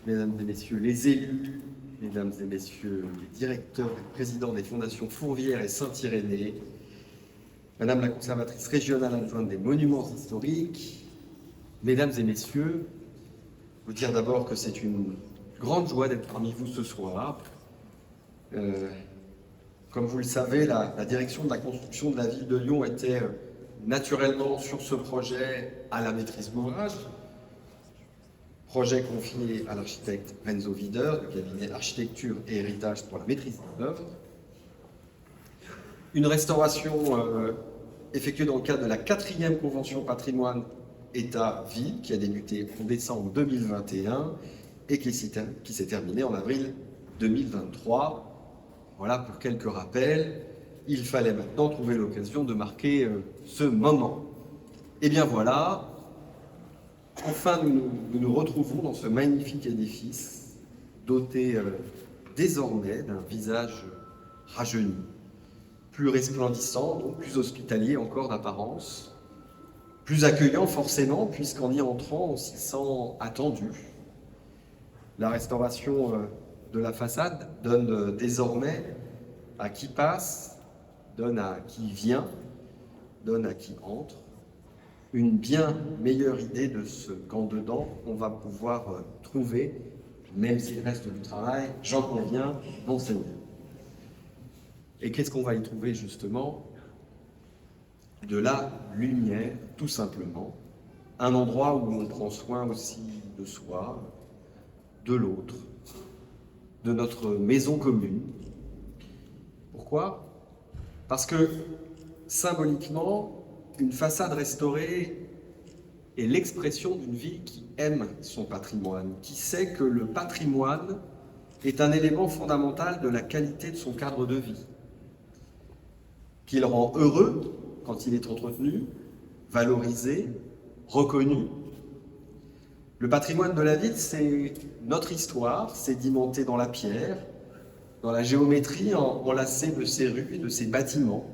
Mesdames et messieurs les élus, mesdames et messieurs les directeurs et présidents des fondations Fourvière et Saint-Irénée, madame la conservatrice régionale adjointe des monuments historiques, mesdames et messieurs, vous dire d'abord que c'est une grande joie d'être parmi vous ce soir. Comme vous le savez, la direction de la construction de la ville de Lyon était naturellement sur ce projet à la maîtrise d'ouvrage. Projet confié à l'architecte Renzo Wider, du cabinet Architecture et Héritage pour la maîtrise d'œuvre. Une restauration effectuée dans le cadre de la 4e convention patrimoine État-Ville, qui a débuté en décembre 2021 et qui s'est terminée en avril 2023. Voilà pour quelques rappels. Il fallait maintenant trouver l'occasion de marquer ce moment. Et bien voilà, enfin nous nous retrouvons dans ce magnifique édifice, doté désormais d'un visage rajeuni, plus resplendissant, donc plus hospitalier encore d'apparence, plus accueillant forcément, puisqu'en y entrant, on s'y sent attendu. La restauration de la façade donne désormais à qui passe, donne à qui vient, donne à qui entre, une bien meilleure idée de ce qu'en dedans on va pouvoir trouver, même s'il reste du travail, j'en conviens, monseigneur. Et qu'est-ce qu'on va y trouver justement? De la lumière, tout simplement. Un endroit où on prend soin aussi de soi, de l'autre, de notre maison commune. Pourquoi? Parce que symboliquement, une façade restaurée est l'expression d'une ville qui aime son patrimoine, qui sait que le patrimoine est un élément fondamental de la qualité de son cadre de vie, qu'il rend heureux quand il est entretenu, valorisé, reconnu. Le patrimoine de la ville, c'est notre histoire, sédimentée dans la pierre, dans la géométrie enlacée de ses rues et de ses bâtiments.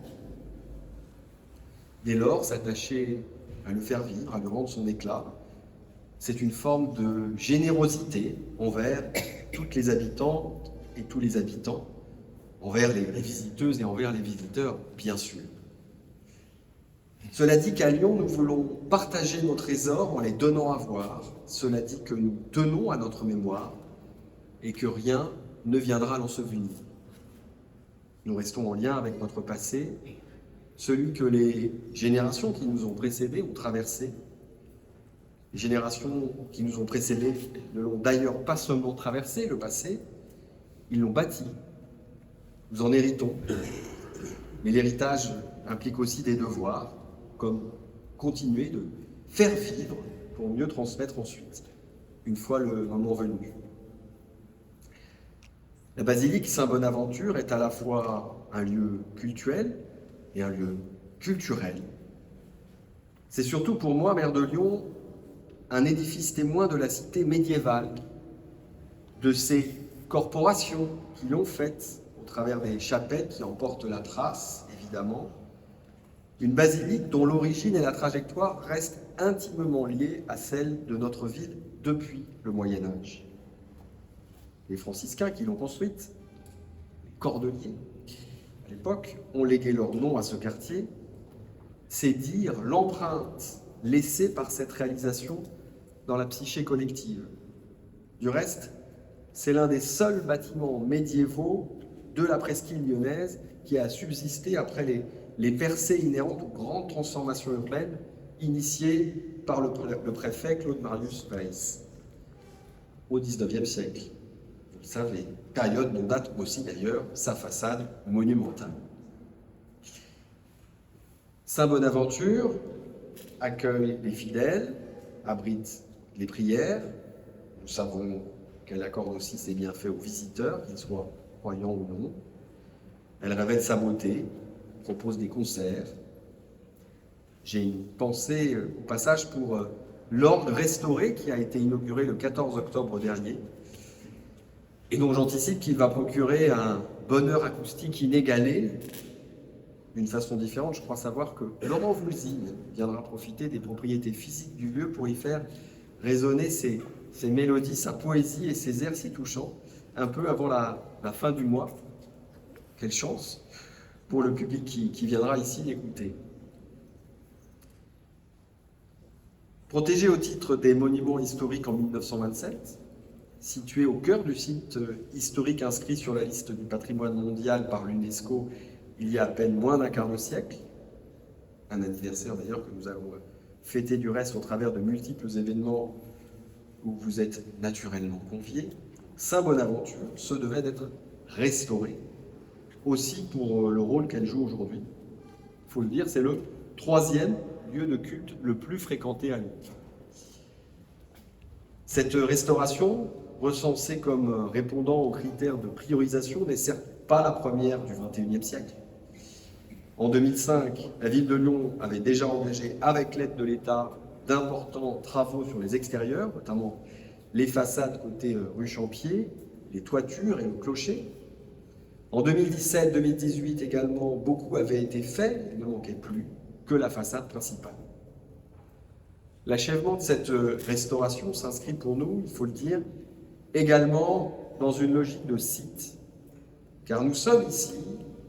Dès lors, s'attacher à le faire vivre, à le rendre son éclat, c'est une forme de générosité envers toutes les habitantes et tous les habitants, envers les visiteuses et envers les visiteurs, bien sûr. Cela dit qu'à Lyon, nous voulons partager nos trésors en les donnant à voir. Cela dit que nous tenons à notre mémoire et que rien ne viendra l'ensevelir. Nous restons en lien avec notre passé, celui que les générations qui nous ont précédés ont traversé. Les générations qui nous ont précédés ne l'ont d'ailleurs pas seulement traversé, le passé, ils l'ont bâti. Nous en héritons. Mais l'héritage implique aussi des devoirs, comme continuer de faire vivre pour mieux transmettre ensuite, une fois le moment venu. La basilique Saint-Bonaventure est à la fois un lieu cultuel et un lieu culturel. C'est surtout pour moi, maire de Lyon, un édifice témoin de la cité médiévale, de ces corporations qui l'ont faite au travers des chapelles qui en portent la trace, évidemment. Une basilique dont l'origine et la trajectoire restent intimement liées à celle de notre ville depuis le Moyen-Âge. Les franciscains qui l'ont construite, les cordeliers, à l'époque, ont légué leur nom à ce quartier. C'est dire l'empreinte laissée par cette réalisation dans la psyché collective. Du reste, c'est l'un des seuls bâtiments médiévaux de la presqu'île lyonnaise qui a subsisté après les percées inhérentes aux grandes transformations urbaines initiées par le préfet Claude Marius Weiss au XIXe siècle. Vous le savez, période dont date aussi d'ailleurs sa façade monumentale. Saint-Bonaventure accueille les fidèles, abrite les prières. Nous savons qu'elle accorde aussi ses bienfaits aux visiteurs, qu'ils soient croyants ou non. Elle révèle sa beauté, propose des concerts. J'ai une pensée au passage pour l'orgue restauré qui a été inauguré le 14 octobre dernier et dont j'anticipe qu'il va procurer un bonheur acoustique inégalé d'une façon différente. Je crois savoir que Laurent Voulzine viendra profiter des propriétés physiques du lieu pour y faire résonner ses ses mélodies, sa poésie et ses airs si touchants, un peu avant la fin du mois. Quelle chance pour le public qui viendra ici l'écouter. Protégé au titre des monuments historiques en 1927, situé au cœur du site historique inscrit sur la liste du patrimoine mondial par l'UNESCO il y a à peine moins d'un quart de siècle, un anniversaire d'ailleurs que nous avons fêté du reste au travers de multiples événements où vous êtes naturellement conviés, Saint-Bonaventure se devait d'être restauré, aussi pour le rôle qu'elle joue aujourd'hui. Il faut le dire, c'est le 3e lieu de culte le plus fréquenté à Lyon. Cette restauration, recensée comme répondant aux critères de priorisation, n'est certes pas la première du XXIe siècle. En 2005, la ville de Lyon avait déjà engagé, avec l'aide de l'État, d'importants travaux sur les extérieurs, notamment les façades côté rue Champier, les toitures et le clocher. En 2017-2018 également, beaucoup avait été fait, il ne manquait plus que la façade principale. L'achèvement de cette restauration s'inscrit pour nous, il faut le dire, également dans une logique de site, car nous sommes ici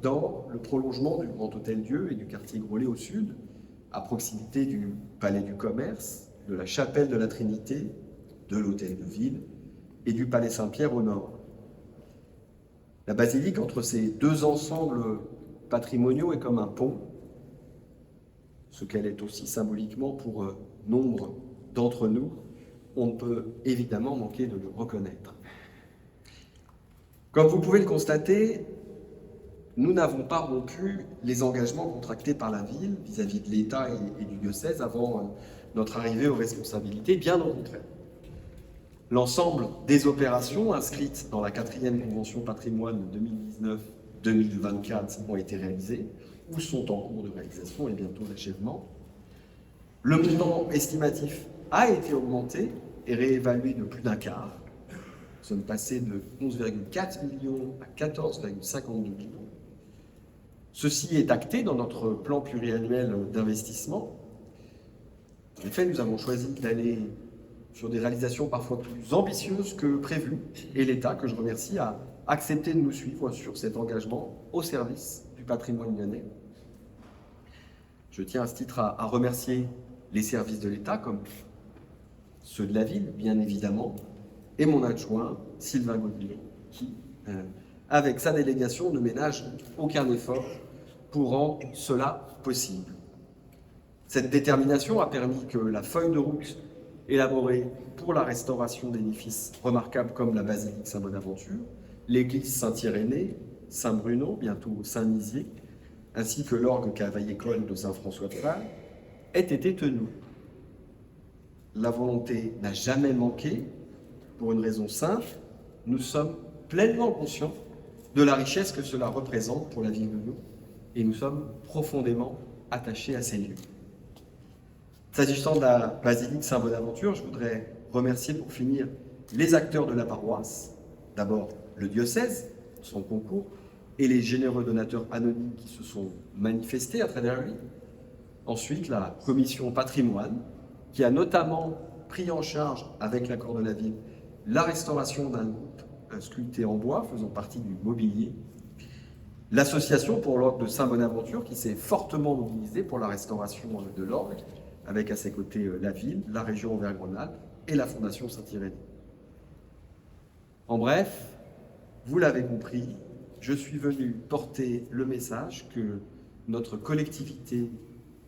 dans le prolongement du Grand Hôtel-Dieu et du quartier Groslay au sud, à proximité du Palais du Commerce, de la Chapelle de la Trinité, de l'Hôtel de Ville et du Palais Saint-Pierre au nord. La basilique, entre ces deux ensembles patrimoniaux, est comme un pont, ce qu'elle est aussi symboliquement pour nombre d'entre nous. On ne peut évidemment manquer de le reconnaître. Comme vous pouvez le constater, nous n'avons pas rompu les engagements contractés par la ville vis-à-vis de l'État et du diocèse avant notre arrivée aux responsabilités, bien au contraire. L'ensemble des opérations inscrites dans la 4e Convention patrimoine 2019-2024 ont été réalisées ou sont en cours de réalisation et bientôt d'achèvement. Le montant estimatif a été augmenté et réévalué de plus d'un quart. Nous sommes passés de 11,4 millions à 14,52 millions. Ceci est acté dans notre plan pluriannuel d'investissement. En effet, nous avons choisi d'aller sur des réalisations parfois plus ambitieuses que prévues, et l'État, que je remercie, a accepté de nous suivre sur cet engagement au service du patrimoine lyonnais. Je tiens à ce titre à remercier les services de l'État, comme ceux de la ville, bien évidemment, et mon adjoint, Sylvain Godillon, qui, avec sa délégation, ne ménage aucun effort pour rendre cela possible. Cette détermination a permis que la feuille de route élaborée pour la restauration d'édifices remarquables comme la basilique Saint-Bonaventure, l'église Saint-Irénée, Saint-Bruno, bientôt Saint-Nizier, ainsi que l'orgue Cavaillé-Coll de Saint-François-de-Sales, ait été tenue. La volonté n'a jamais manqué, pour une raison simple, nous sommes pleinement conscients de la richesse que cela représente pour la ville de Lyon, et nous sommes profondément attachés à ces lieux. S'agissant de la basilique Saint-Bonaventure, je voudrais remercier pour finir les acteurs de la paroisse, d'abord le diocèse, son concours, et les généreux donateurs anonymes qui se sont manifestés à travers lui. Ensuite, la commission patrimoine, qui a notamment pris en charge, avec l'accord de la ville, la restauration d'un groupe sculpté en bois faisant partie du mobilier. L'association pour l'orgue de Saint-Bonaventure, qui s'est fortement mobilisée pour la restauration de l'orgue, avec à ses côtés la ville, la région Auvergne-Rhône-Alpes et la Fondation Saint-Irénée. En bref, vous l'avez compris, je suis venu porter le message que notre collectivité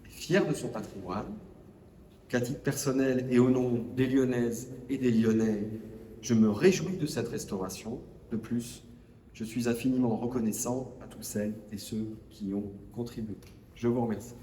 est fière de son patrimoine, qu'à titre personnel et au nom des Lyonnaises et des Lyonnais, je me réjouis de cette restauration. De plus, je suis infiniment reconnaissant à tous celles et ceux qui y ont contribué. Je vous remercie.